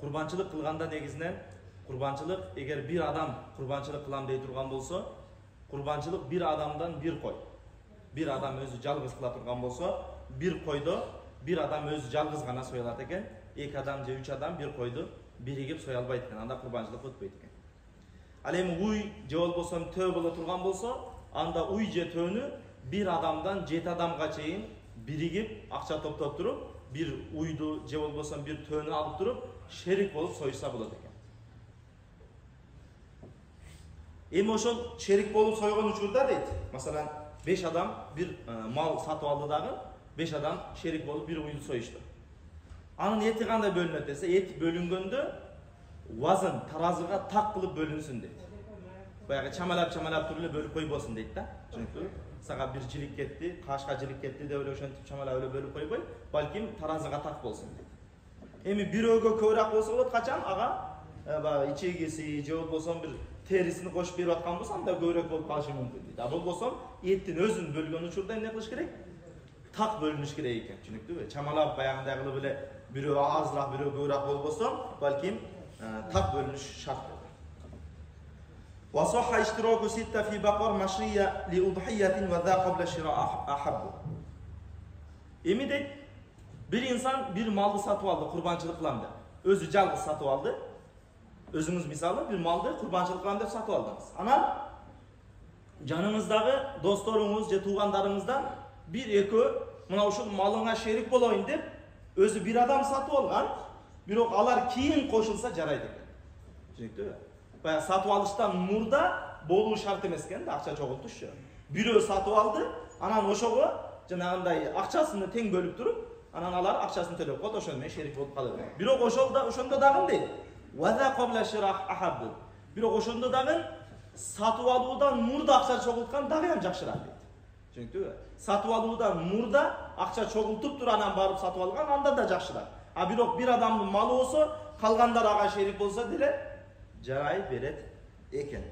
Kurbançılık kılganda negizden kurbançılık eğer bir adam kurbançılık kılam dey turgan bolsa, kurbançılık bir adamdan bir koy. Bir adam özü жалгыз kıla turgan bolsa, bir koydu bir adam özü жалгыз gana soyulat eken, iki adam je üç adam bir koydu birigip soya albayt eken, anda kurbançılık ötpeyt eken. Al эми uy je bolboso tö bola turgan bolsa, anda uy je tönü bir adamdan 7 adamga çeyin birigip akça toplop turup, bir uydu je bolboso bir tönü alıp turup şerik bolup soysa bolat eken. Эми ошол şerik bolup soygon учурда дейт. Masalan 5 adam bir mal satıp aldı dagы, 5 adam şerik bolup bir uydu soyuştu. Anın eti kандай bölünөт dесе, et bölüнгөндө вазын таразыга так кылып бөлүнсүн дейт. Баягы чамалап туруп эле бөлүп койбосун дейт да. Түшүнүктүбү? Сага бир жилик кетти, кашка жилик кетти деп эле ошентип чамалап эле бөлүп койбой, балким таразыга так болсун дейт. Эми бирөөгө көбүрөөк болсо болот, качан ага баягы ичегиси же болбосо бир терисini кошуп берип аткан болсо, анда көбүрөөк болуп калышы мүмкүн дейт. А болбосо эттин өзүн бөлгөн учурда эмне кылыш керек? Так бөлүнүш керек экен, түшүнүктүбү? Чамалап баягындай кылып эле бирөө азыраак, бирөө көбүрөөк болбосо, балким так бөлүнүш шарт. وصح اشتراك 6 في بقر مشرية لأضحية وذا قبل الشراء أحب. Эми дейт, bir insan bir malды сатып алды, курбанчылык кылам деп. Өзү жалгыз сатып алды. Өзүңүз мисалы bir малды курбанчылык кылам деп сатып алдыңыз. Анан жаныңыздагы досторуңуз же туугандарыңыздан bir экөө мына ушул малыңа шерик болоюн деп өзү bir адам сатып алган, бирок алар кийин кошулса жарайт экен. Түшүнүктүбү? Баягы сатып алыштан мурда болуу шарт эмес экен да, акча чогултушчу. Бирөө сатып алды, анан ошого жанагындай акчасын тең бөлүп туруп, анан алар акчасын төлөп коет, ошону менен шерик болуп калат. Бирок ошондо дагы дейт. Ваза кабла ширах ахаббу. Бирок ошондо дагы сатып алуудан мурда акча чогулткан дагы ham жакшыраак дейт. Түшүнүктүбү? Сатып алуудан мурда акча чогултуп туруп анан барып сатып алган анда да жакшыраак. А бирок bir адамдын малы болсо, калгандар ага шерик болсо деле жарай берет экен.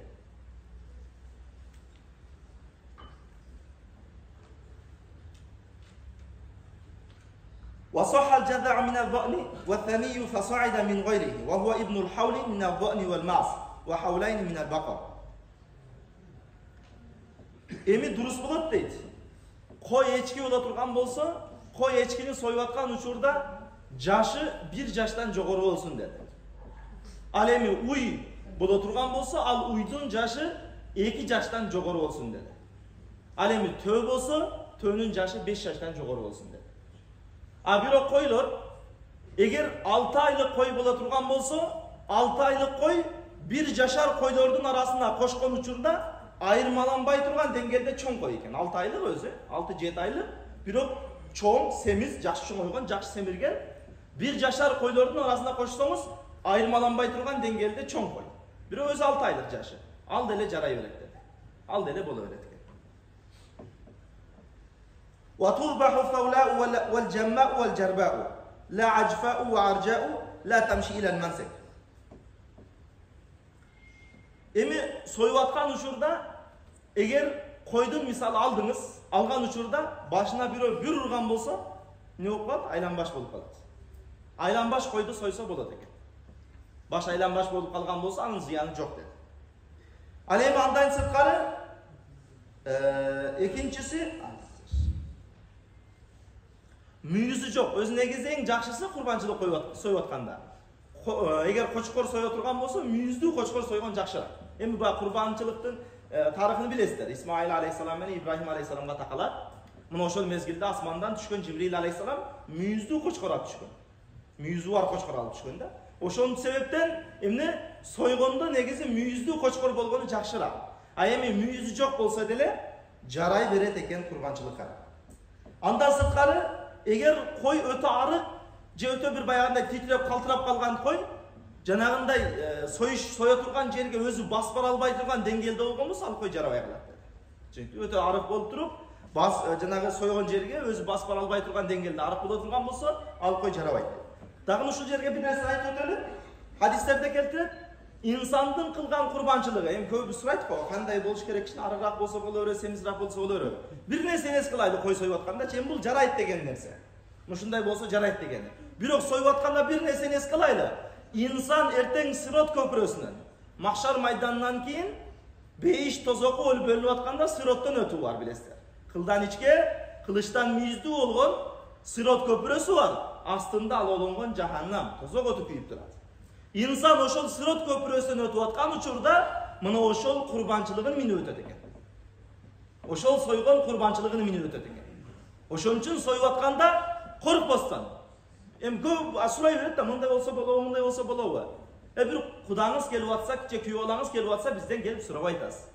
وصح الجذع من الضأن والثني فصعد من غيره وهو ابن الحول من الضأن والمعز وحولين من البقر. Эми дурус болот дейт. Кой эчки боло турган болсо, кой эчкини союп аткан учурда жашы 1 жаштан жогору болсун деди. Ал эми уй боло турган болсо, ал уйдун жашы 2 жаштан жогору болсун деди. Ал эми төө болсо, төөнүн жашы 5 жаштан жогору болсун деди. А бирок койлор, эгер 6 айлык кой боло турган болсо, 6 айлык кой 1 жашар койлордун арасына кошкон учурда айырмаланбай турган деңгээлде чоң кой экен. 6 айлык өзү, 6-7 айлык, бирок чоң, семиз, жакшы чоңойгон, жакшы семирген 1 жашар койлордун арасына кошсоңуз, айырмаланбай турган деңгээлде чоң кой. Бирок өзү 6 айлык жашы. Ал деле жарай берет деди. Ал деле боло берет экен. وتذبح الثولاء والجماء والجرباء لا عجفاء وعرجاء لا تمشي إلى المنسك. Эми союп аткан учурда эгер койдун мисалы алдыңыз, алган учурда башына бирөө бүр урган болсо, не болуп калат? Айланбаш болуп калат. Айланбаш койду сойсо болот экен. Баш айланбаш болуп калган болсо, анын зыяны жок деди. Ал эми андан сырткары экинчиси мүйүзү жок. Өз негизи эң жакшысы курбанчылык союп атканда. Эгер кочкор союп турган болсо, мүйүздүү кочкор сойгон жакшыраак. Эми бу курбанчылыктын тарыхын билесиздер. Исмаил алейхиссалам менен Ибрахим алейхиссаламга такалат. Мына ошол мезгилде асмандан түшкөн Жибрил алейхиссалам мүйүздүү кочкор алып түшкөн. Мүйүзү бар кочкор алып түшкөн да. Ошонун себептен эмне сойгондо негизи мүйүздүү кочкор болгону жакшыраак. А эми мүйүзү жок болсо деле жарай берет экен курбанчылыкка. Андан сырткары эгер кой өтө арык же өтө бир баягындай титиреп калтырап калган кой, жанагындай соя турган жерге өзү басып бара албай турган деңгээлде болгон болсо, ал кой жарабай калат. Чөнки өтө арык болуп туруп, жанагы сойгон жерге өзү басып бара албай турган деңгээлде арык боло турган болсо, ал кой жарабайт. Дагы ушул жерге бир нерсе айтып өтөлү. Хадистерде келтирет, инсандын кылган курбанчылыгы, эми көбү сурайт го, кандай болуш керек, кичине арыгыраак болсо боло берет, семизирээк болсо боло берет. Бир нерсе эс кылайлы кой союп атканда, эми бул жарайт деген нерсе. Мушундай болсо жарайт деген. Бирок союп атканда бир нерсе эс кылайлы. insan erteң Sirot köprөсүнөн, Mahşar майданынан кийин бейиш тозоку өлүп бөлүнүп атканда Сироттон өтүү бар билесиздер. Кылдан ичке, кылычтан мүйүздүү болгон Сирот көпүрөсү бар. Астында ал олонгон жаханнам, тозок өтүп күйүп турат. Инсан ошол Сирот көпүрөсүнөн өтүп аткан учурда мына ошол курбанчылыгын минип өтөт экен. Ошол сойгон курбанчылыгын минип өтөт экен. Ошон үчүн союп атканда коркпостон. Көп сурай берет да, мындай болсо болобу, мындай болсо болобу? Бир кудаңыз келип атса, же күйөө балаңыз келип атса, бизден келип сурабай атасыз.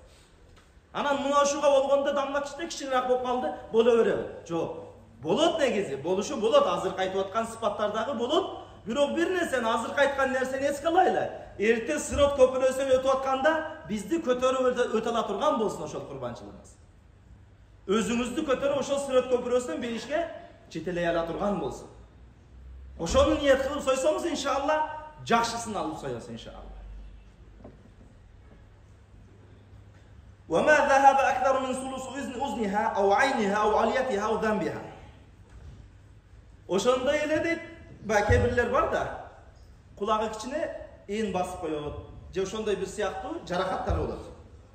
Анан мына ушуга болгондо дамга кичинерээк болуп калды, боло береби? Жок. Болот негизи, болушу болот, азыркы айтып аткан сыпаттардагы болот. Бирок бир нерсени, азыркы айткан нерсени эске алайлы. Эрте Сирот көпүрөсүнөн өтүп атканда бизди көтөрүп өтө ала турган болсун ошол курбанчылыгыбыз. Өзүңүздү көтөрүп ошол Сирот көпүрөсүнөн бейишке жетелей ала турган болсун. Ошону ниет кылып сойсоңуз, иншалла, жакшысын алып соёсуз, иншалла. وما ذهب أكثر من ثلث أذنها أو عينها أو عليتها أو ذنبها. Ошондой эле дейт, баке бирлер бар да, кулагы кичине ээн басып коёт, же ошондой бир сыяктуу жаракаттар болот.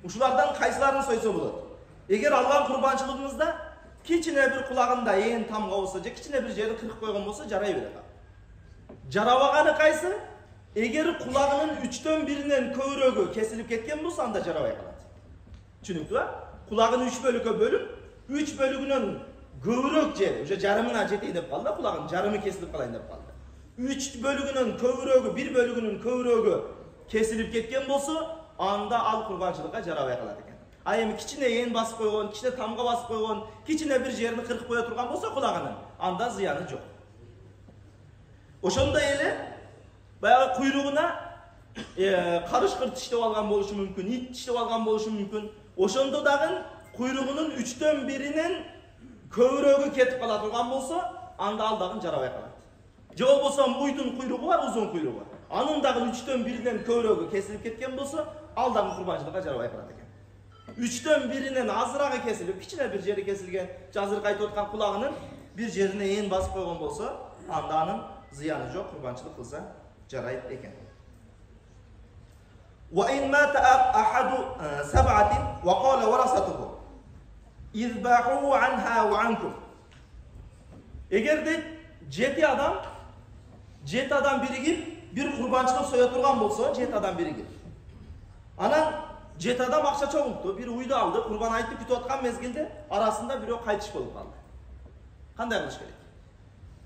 Ушулардан кайсыларын сойсо болот? Эгер алган курбанчылыгыңызда кичине бир кулагында ээн тамга болсо, же кичине бир жерин кыркып койгон болсо, жарай берет. Жарабаганы кайсы? Эгер кулагынын 3төн 1-нен көбүрөгү кесилип кеткен болсо, анда жарабай калат. Түшүнүктүү? Кулагын 3 бөлүккө бөлүп, 3 бөлүгүнөн көбүрөөк жери, уже жарымына жетейин деп калды, кулагын жарымы кесилип калайын деп калды. 3 бөлүгүнөн көбүрөгү, 1 бөлүгүнүн көбүрөгү кесилип кеткен болсо, анда ал курбанчылыкка жарабай калат экен. А эми кичине ээн басып койгон, кичине тамга басып койгон, кичине бир жерин кыркып кое турган болсо кулагынын, анда зыяны жок. Ошондой эле баягы куйругуна карышкыр тиштеп алган болушу мүмкүн, ит тиштеп алган болушу мүмкүн. Ошондо дагы куйругунун 3төн 1-нен көбүрөгү кетип кала турган болсо, анда ал дагы жарабай калат. Же болбосо уйдун куйругу бар, узун куйругу бар. Анын дагы 3төн 1-нен көбүрөгү кесилип кеткен болсо, ал дагы курбанчылыкка жарабай калат экен. 3төн 1-нен азырагы кесилип, кичине бир жери кесилген, азыркы айтып аткан кулагынын бир жерине ээн басып койгон болсо, анда анын зыяны жок, курбанчылык кылса жарайт экен. وإن مات أحد سبعة وقال ورثته اذبحوا عنها وعنكم. Эгер дейт 7 адам биригип бир курбанчылык сое турган болсо, 7 адам биригип. Анан 7 адам акча чогултту, бир уйду алды, курбан айтып күтүп аткан мезгилде арасында бирөө кайтыш болуп калды. Кандай кылыш керек?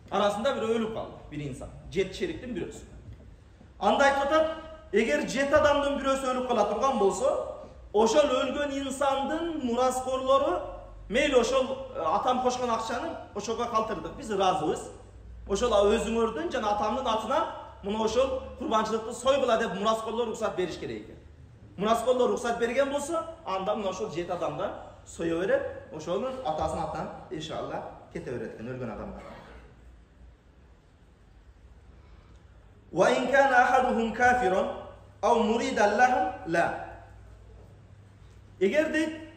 Арасында бирөө өлүп калды, бир инсан, 7 шериктин бирөөсү. Анда айтып атат, эгер 7 адамдын бирөөсү өлүп кала турган болсо, ошол өлгөн инсандын мураскорлору мейли ошол атам кошкон акчаны ошого калтырдык, биз ыраазыбыз. Ошол өзүңөрдүн жана атамдын атына муну ошол курбанчылыкты сойгула деп мураскорлор уруксат бериш керек экен. Мураскорлор уруксат берген болсо, анда мына ошол 7 адамдан сое берет, ошонун атасынын атынан иншалла кете берет экен өлгөн адамга. وإن كان أحدهم كافرا أو مريدا لهم لا. Эгер дейт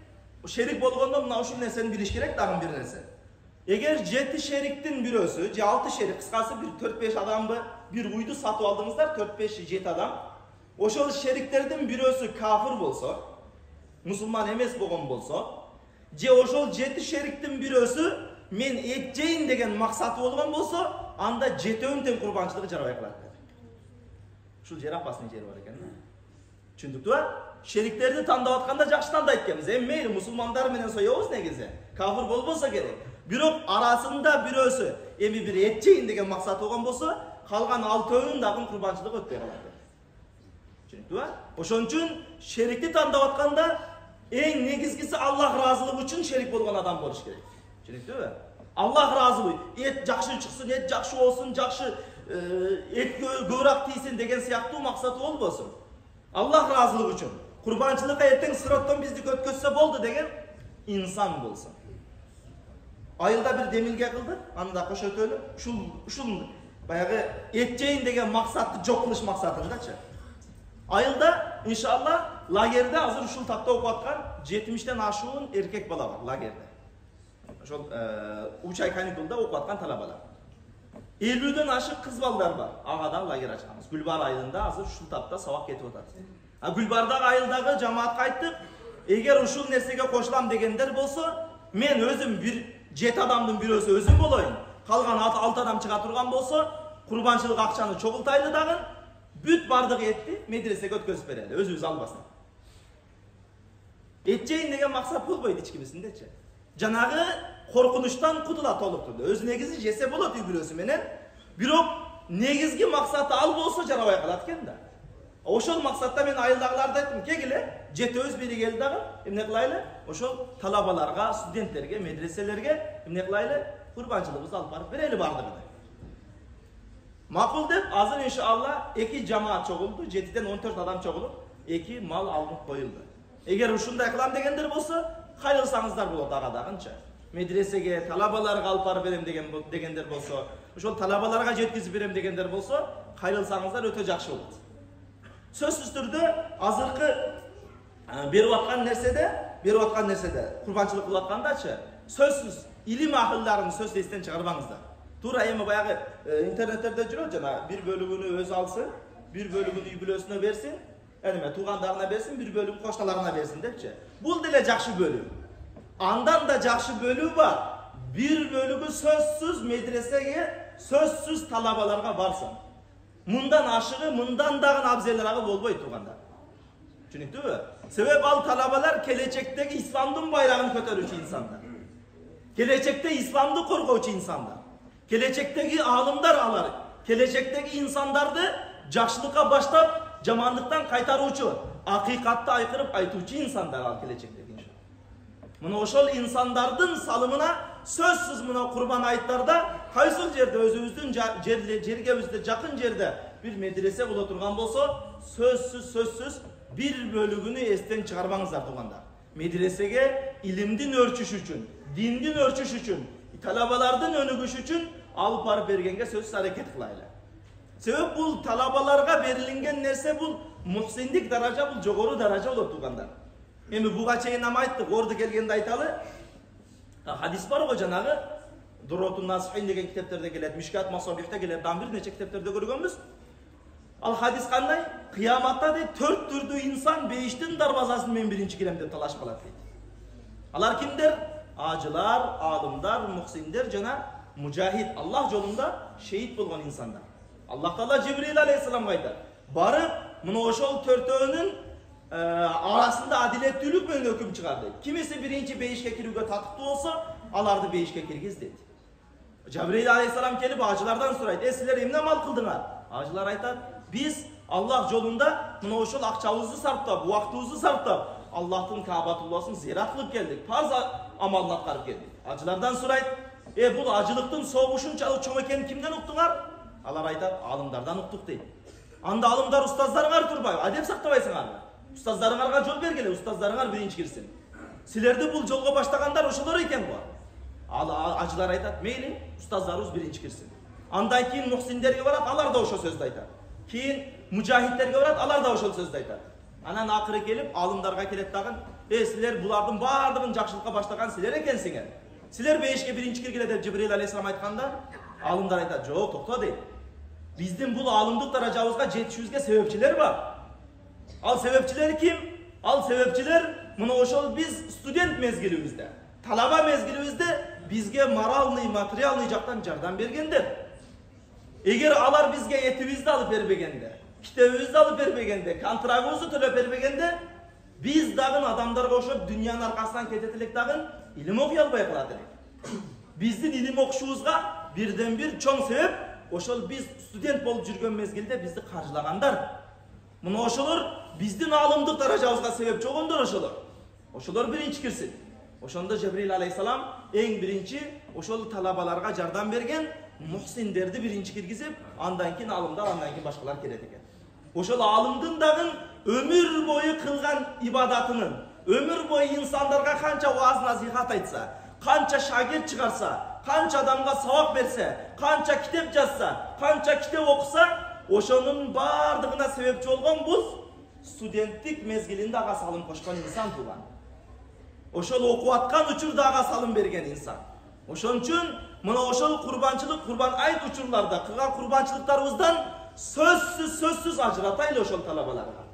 шерик болгондо мына ушул нерсени билиш керек, дагы бир нерсе. Эгер 7 шериктин бирөөсү, же 6 шерик, кыскасы бир 4-5 адамды бир уйду сатып алдыңыздар, 4-5-7 адам. Ошол шериктердин бирөөсү кафир болсо, мусулман эмес болгон болсо, же ошол 7 шериктин бирөөсү мен эт жейин деген максаты болгон болсо, анда 7-өн тең курбанчылыгы жарабай калат. Ушул жер апасынын жери бар экен. Түшүндүктүбү? Шериктерди тандап атканда жакшы тандайт экенбиз. Эми мейли мусулмандар менен соёбуз негизи. Кафир болбосо керек. Бирок арасында бирөөсү эми бир эт жейин деген максаты болгон болсо, калган 6-өн дагы курбанчылык өтпөй калат. Түшүндүктүбү? Ошон үчүн шерикти тандап атканда эң негизгиси Аллах ыраазылыгы үчүн шерик болгон адам болуш керек. Түшүндүктүбү? Аллах ыраазылыгы, эт жакшы чыксын, эт жакшы болсун, жакшы эт көбүрөөк тийсин деген сыяктуу максаты болбосун. Аллах ыраазылыгы үчүн курбанчылыкка эртең Сироттон бизди өткөзсө болду деген инсан болсун. Айылда бир демилге кылдык, аны да кошо өтөлү. Ушул баягы эт жейин деген максатты жок кылыш максатындачы. Айылда иншалла лагерде азыр ушул такта окуп аткан 70тен ашуун эркек бала бар лагерде. Ошол учай каникулда окуп аткан талабалар. 50'den aşık kız ballar var. Ağada лагерь açkanız. Gülbar ayında hazır şu tapta sabak ketip otadı. Gülbarda ayıldağı cemaat kayttık. Eğer uşul nersege koşulam degenler bolsa, men özüm bir 7 adamdın birisi özüm bolayın. Kalgan 6 adam çığa turgan bolsa, kurbançılık akçаны çoğultaylı dagın, büt bardık etti, medresege ötközüp bereli, özümüz albasan. Etçeyin degen maksat bolboydu hiç kimisinde. Janağı korkunuştan kutula tolup turdu. Öz negizi jese bolat übürösü menen, birok negizgi maksatı al bolsa jarabay kalatken da. Oşol maksatta men ayıldagılarda ayttım, kegile, jete öz biri geldi dagı, emne kılaylı? Oşol talabalarga, studentlerge, medreselerge, emne kılaylı? Kurbançılığımızı alıp barıp bereli bardığını. Makul dep, hazır inşallah 2 cemaat çoğuldu, 7'den 14 adam çoğulup, 2 mal alınıp koyuldu. Eğer uşunda kılam degenler bolsa, kayrılsanızlar bolot ağadağınça. Medresege, talabalarga alıp barıp berem degenler bolsa, oşol talabalarga jetkizip berem degenler bolsa, kayrılsanızlar öte jakşı bolot. Sözsüz türde hazırkı berip atkan nersede, kurbançılık kılıp atkandaçı, sözsüz ilim ahıllarını söz esten çıkarmаңыздар. Тура эми баягы интернеттерде жүрөт жана bir bölümünü öz alsın, bir bölümünü übülösüne versin, эме тугандарына берсин, bir bölüm koşnalarına versin депчи. Бул деле жакшы bölüm. Andan da жакшы bölüm var. Bir bölümü sözsüz medresege, sözsüz talabalarga barsın. Mындан ашыгы, mындан dagın abzellarağı bolboyt tuganda. Түшүнүктүүбү? Себеп ал talabalar келечектеги İslamдын bayrağını көтөрүүчү insanlar. Gelecekte İslam'da korkucu insanlar. Gelecekteki alımlar alar. Gelecekteki insanlardı jakşılıkka başlap jamanlıktan kaytarıcı, hakikatte aykırıp aytuçu insanlar al gelecekteki inşallah. Mına oşol insanlardın salımına sözsüz mına kurban aytlarda kaysıl jerde özümüzdün jergebizde jakın jerde bir medrese bula turgan bolsa sözsüz bir bölügünü esten çıkarmаңыздар tuganda. Medresege ilimdin örçüş üçün, dindin örçüş üçün, talabalardan önügüş üçün alıp barıp bergenge sözsüz hareket kılayla. Sebep bu talabalarga berilingen nerse bu muhsinlik daraja, bu jogoru daraja olur tuganda. Emi buga çeyin ama ayttık, orada gelgende aytalı. Hadis var o janağı, Durratun Nasihin degen kitaplarda geledi, Mishkat Masabih'te geledi, dan bir neçe kitaplarda görgönbüz. Al hadis kanday, kıyamatta de 4 türlü insan 5'tin darvazasını men birinci kiremde talaş kalat deydi. Alar kimdir? Acılar, alımlar, muhsinler, jana mujahid, Allah yolunda şehit bolgan insanlar. Allah Taala Cibril aleyhisselamga aytadi. Barıp, mına oşol 4-önün arasında adiletlülük menен hüküm çıkardı. Kimisi birinci 5'ke kirүүгө tatıktı olsa, alardı 5'ke kirgiz dedi. Cibril aleyhisselam gelip acılardan soraydı. Sizler emne mal kıldыңар? Acılar aytadi. Biz Allah yolunda mına oşol akçabızды sarptap, uaktыбызды sarptap, Allah'tın Ka'batullah'sın ziyaret kılıp geldik. Farz amalını atkarıp geldik. Acılardan soraydı. Bu acılıktın soğuşun çoğum ekeni kimden uktыңар? Alar aytadi, alımlardan uktuk deydi. Anda alımlar ustazlarыңар turbay, adep sактабайсыңар. Ustazlarыңарга жол бергиле, ustazlarыңар birinci girsin. Silerde bul jolga başlagandar oşolor eken bu. Acılar aytadi, meyli, ustazlarыбыз birinci girsin. Andan keyin muhsinlerge barat, alar da oşo sözdü aytadi. Keyin mujahidlerge barat, alar da oşol sözdü aytadi. Anan akırı kelip, alımlarga kelet dagın, sizler bulardın bardığın jakşılıkka başlagan sizler ekensiңер. Sizler 5'ke birinci kirgile dep Cibril aleyhisselam aytkanda, alımlar aytadi, "Jok, tokto" deydi. Bizdin bu alımdık darajabızga жетишибизге sebepçiler var. Al sebepçiler kim? Al sebepçiler mına oşol biz student mezgilimizde, talaba mezgilimizde bizge moralny, materialny jaktan jardam bergendir. Eğer alar bizge etibizdi alıp berbegende, kitabımızdı alıp berbegende, kontragımızdı төлöp berbegende, biz dagın adamlarga oşop dünyanın arkasından ketetilek dagın ilim okuy alбай kalat elek. Bizdin ilim okuşubuzga birden bir çoğ sebep oşol biz student bolup жүрgөн mezgilde bizi karjılagandar. Mına oşolor bizdin alımdık darajabızga sebepçi болгондор oşolor. Oşolor birinci kirsin. Oşonda Cibril aleyhisselam en birinci oşol talabalarga jardam bergen muhsinlerdi birinci kirgizip andan keyin alımlar, andan keyin başkalar kelet eken. Oşol alımdın dagın ömür boyu kılgan ibadatının, ömür boyu insanlarga kança vaaz nasihat aytsa, kança şagird çıkarsa, kança adamga savak verse, kança kitap yazsa, kança kitap okusa, oşonun bardığına sebepçi olgan bu studentlik mezgilinde aga salım koşkan insan tuğan. Oşol okup atkan uçurda aga salım bergen insan. Oşon üçün мына ошол курбанчылык, курбан айт учурларда кылган курбанчылыктарыбыздан сөзсүз ажыратайлы ошол талабаларга.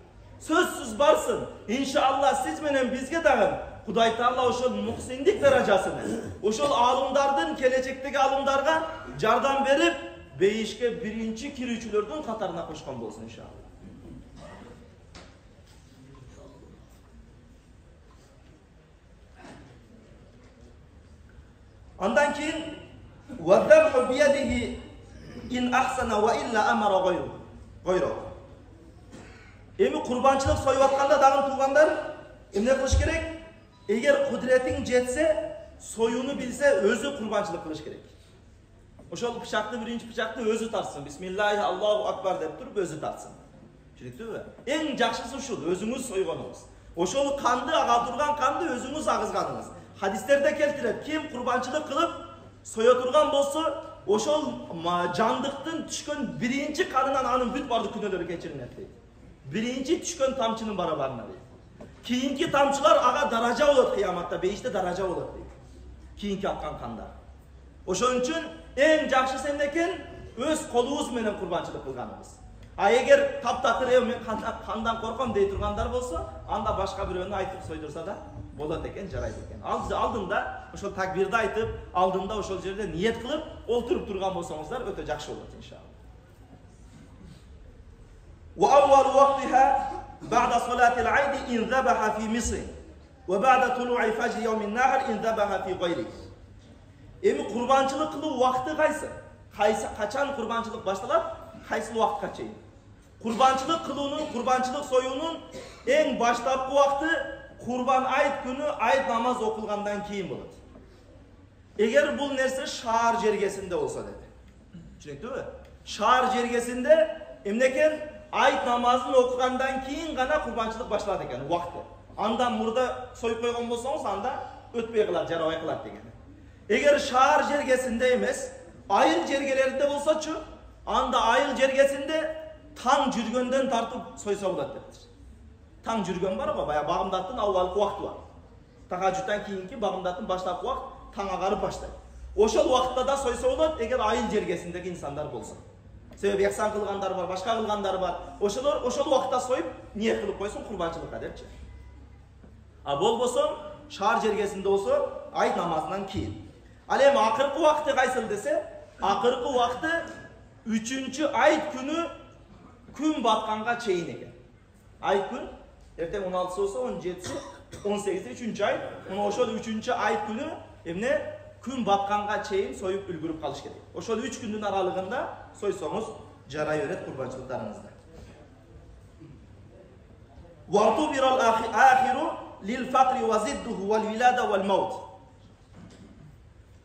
Сөзсүз барсын. Иншалла сиз менен бизге дагы Кудай Таала ошол муксиндик даражасына, ошол алымдардын, келечектеги алымдарга жардам берип, бейишке биринчи кирүүчүлөрдүн катарына кошкон болсун иншалла. Андан кийин ваддабху биядихи ин ахсана ва илла амара гойру. Эми курбанчылык союп атканда дагы туугандар эмне кылыш керек? Эгер кудретиң жетсе, союуну билсе, өзү курбанчылык кылыш керек. Ошол пычакты, биринчи пычакты өзү тартсын. Бисмиллахи Аллаху акбар деп туруп өзү тартсын. Түшүнүктүбү? Эң жакшысы ушул, өзүңүз сойгонуңуз. Ошол канды, ага турган канды өзүңүз агызганыңыз. Хадистерде келтирет, ким курбанчылык кылып соя турган болсо, ошол жандыктын түшкөн биринчи канынан анын бүт бардык күнөөлөрү кечирилет дейт. Биринчи түшкөн тамчынын барабарына дейт. Кийинки тамчылар ага даража болот кыяматта, бейиште даража болот дейт. Кийинки аккан кандар. Ошон үчүн эң жакшысы эмне экен? Өз колубуз менен курбанчылык кылганыбыз. А эгер таптакыр мен кандан корком дей тургандар болсо, анда башка бирөөнү айтып сойдурса да болот экен, жарайт экен. Алдында ошол такбирди айтып, алдында ошол жерде ниет кылып, олтуруп турган болсоңуздар өтө жакшы болот иншалла. Wa awwal waqtiha ba'da salati al-'Eid in dhabaha fi Misr wa ba'da tulu'i fajr yawm an-nahr in dhabaha fi ghayri. Эми курбанчылык кылуу убакыты кайсы? Качан курбанчылык башталат? Кайсы убакытка чейин? Курбанчылык кылуунун, курбанчылык союунун эң баштапкы убакыты Курбан айт күнү айт намаз окулгандан кийин болот. Эгер бул нерсе шаар жергесинде болсо деди. Түшүнүктүбү? Шаар жергесинде эмне экен? Айт намазын окугандан кийин гана курбанчылык башталат экен убакыты. Андан мурда союп койгон болсоңуз, анда өтпөй калат, жарабай калат деген. Эгер шаар жергесинде эмес, айыл жергелеринде болсочу, анда айыл жергесинде таң жүргөндөн тартып сойсо болот дептир. Таң жүргөн бар го, бая багымдаттын аввалкы убакыты бар. Тахажжуттан кийинки багымдаттын баштапкы убакыт таң агарып баштайт. Ошол убакытта да сойсо болот, эгер айыл жергесиндеги инсандар болсо. Себеби яксан кылгандар бар, башка кылгандар бар. Ошолор ошол убакытта союп, ниет кылып койсун курбанчылыкка депчи. А болбосо, шаар жергесинде болсо, айт намазынан кийин. Ал эми акыркы убакыты кайсыл десе, акыркы убакыты 3-чү айт күнү күн батканга чейин экен. Айт күн эртең 16 болсо, 17, 18 3-чү айт, мына ошол 3-чү айт күнү эмне күн батканга чейин союп үлгүрүп калыш керек. Ошол 3 күндүн аралыгында сойсоңуз жарай берет курбанчылыктарыңызда. Варту бирал ахиру лил факри ва зиддуху вал вилада вал маут.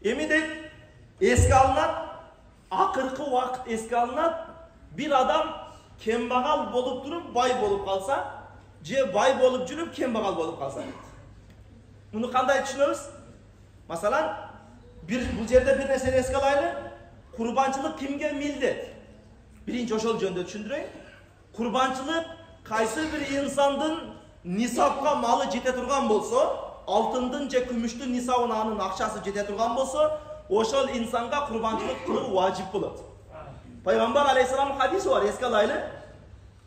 Эми дейт, эске алынат, акыркы убакыт эске алынат, бир адам кембагал болуп туруп бай болуп калса, же бай болуп жүрүп кембагал болуп калса. Муну кандай түшүнөбүз? Масалан, бул жерде бир нерсени эске алайлы. Курбанчылык кимге милдет? Биринчи ошол жөнүндө түшүндүрөйүн. Курбанчылык кайсы бир инсандын нисапка малы жете турган болсо, алтындын же күмүштүн нисабына анын акчасы жете турган болсо, ошол инсанга курбанчылык кылуу важип болот. Пайгамбар алейхиссалам хадиси бар, эске алайлы.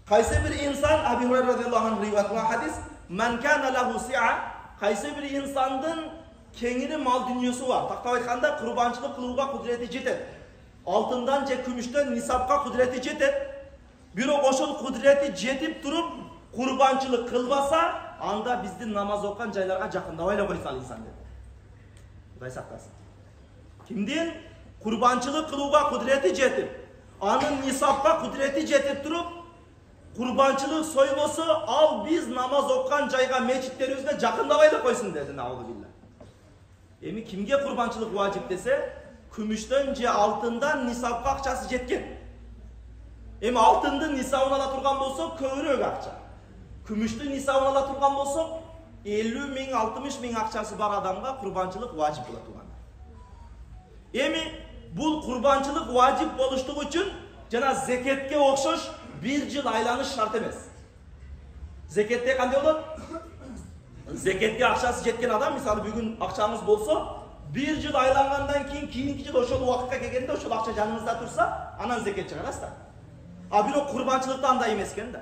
Кайсы бир инсан, Аби Хурайра радиаллаху анху риваят кылган хадис, "Ман кана лаху си'a", кайсы бир инсандын кеңири мал дүнүйөсү бар. Тактап айтканда, курбанчылык кылууга кудурети жетет. Алтындан же күмүштөн нисапка кудурети жетет. Бирок ошол кудурети жетип туруп, курбанчылык кылбаса, анда биздин намаз окуган жайларга жакындабай эле койсо ал инсан деп. Кудай сактасын. Кимдин курбанчылык кылууга кудурети жетип, анын нисапка кудурети жетип туруп, курбанчылык сойбосо, ал биз намаз окуган жайга, мечиттерибизге жакындабай эле койсун деди. Наудубилла. Эми кимге курбанчылык важип десе, күмүштөн же алтындан нисапка акчасы жеткен. Эми алтындын нисабын ала турган болсо, көбүрөөк акча. Күмүштүн нисабын ала турган болсо, 50 миң, 60 миң акчасы бар адамга курбанчылык важип болот тугандар. Эми бул курбанчылык важип болуштугу үчүн жана зекетке окшош 1 жыл айланыш шарт эмес. Зекетте кандай болот? Зекетке акчасы жеткен адам, мисалы бүгүн акчаңыз болсо, 1 жыл айлангандан кийинки жыл ошол убакытка келгенде ошол акча жаныңызда турса, анан зекет чыгарасыз да. А бирок курбанчылыкта андай эмес экен да.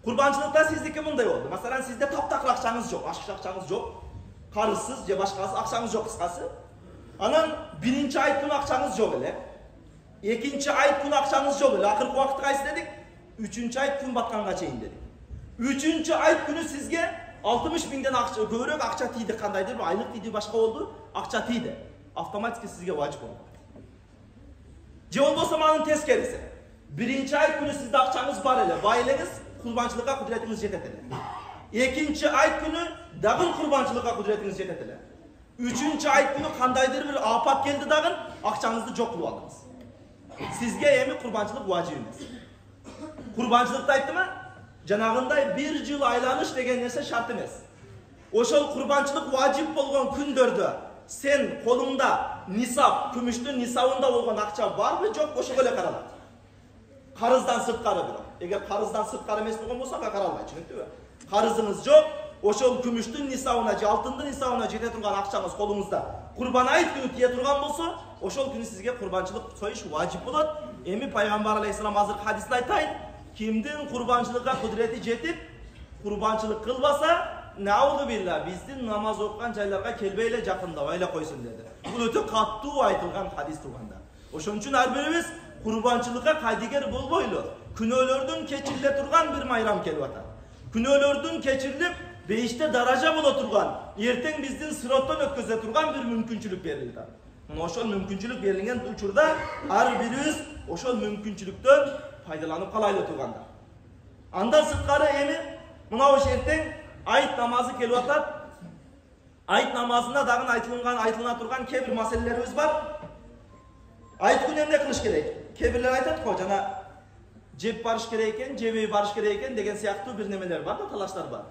Курбанчылыкта сиздики мындай болду. Маселен, сизде таптакыр акчаңыз жок, ашык акчаңыз жок, карызсыз же башкасы акчаңыз жок кыскасы. Анан биринчи айт күнү акчаңыз жок эле. Экинчи айт күнү акчаңыз жок эле. Акыркы убакытты кайсы дедик? Үчүнчү айт күн батканга чейин дедик. Үчүнчү айт күнү сизге 60 миңден акча көбүрөөк акча тийди, кандайдыр бир айлык тийди, башка болду, акча тийди. Автоматически сизге важип болду. Же болбосо анын тескериси. Биринчи айт күнү сизде акчаңыз бар эле, бай элеңиз, курбанчылыкка кудуретиңиз жетет эле. Экинчи айт күнү дагы курбанчылыкка кудуретиңиз жетет эле. Үчүнчү айт күнү кандайдыр бир апат келди дагы, акчаңызды жок кылып алдыңыз. Сизге эми курбанчылык важип эмес. Курбанчылыкты айттымы? Жанагындай 1 жыл айланыш деген нерсе шарт эмес. Ошол курбанчылык важип болгон күндөрдө сен колуңда нисап, күмүштүн нисабында болгон акча барбы, жок, ошого эле каралат. Карыздан сырткары бирок. Эгер карыздан сырткары эмес болгон болсо, ага каралбайт, түшүнүктүбү? Карызыңыз жок, ошол күмүштүн нисабына же алтындын нисабына жете турган акчаңыз колуңузда курбан айт күнү тие турган болсо, ошол күнү сизге курбанчылык союш важип болот. Эми пайгамбар алейхисалам азыр хадисте айтайын, кимдин курбанчылыкка кудурети жетип, курбанчылык кылбаса, наузу билла, биздин намаз окуган жайларга келбей эле жакындабай эле койсун деди. Бул өтө каттуу айтылган хадис турганда. Ошон үчүн ар бирибиз курбанчылыкка кайдыгер болбойлу. Күнөөлөрдүн кечириле турган бир майрам келип атат. Күнөөлөрдүн кечирилип, бейиште даража боло турган, эртең биздин сыроттон өткөзө турган бир мүмкүнчүлүк берилди. Мына ошол мүмкүнчүлүк берилген учурда ар бирибиз ошол мүмкүнчүлүктөн пайдаланып калайлы турганда. Андан сырткары эми мына ошо эртең айт намазы келип атат. Айт намазында дагы айтылына турган кээ бир маселелерибиз бар. Айт күнү эмне кылыш керек? Кээ бирлер айтат го, жана жеп барыш керек экен, жебей барыш керек экен деген сыяктуу бир немелер бар да, талаштар бар.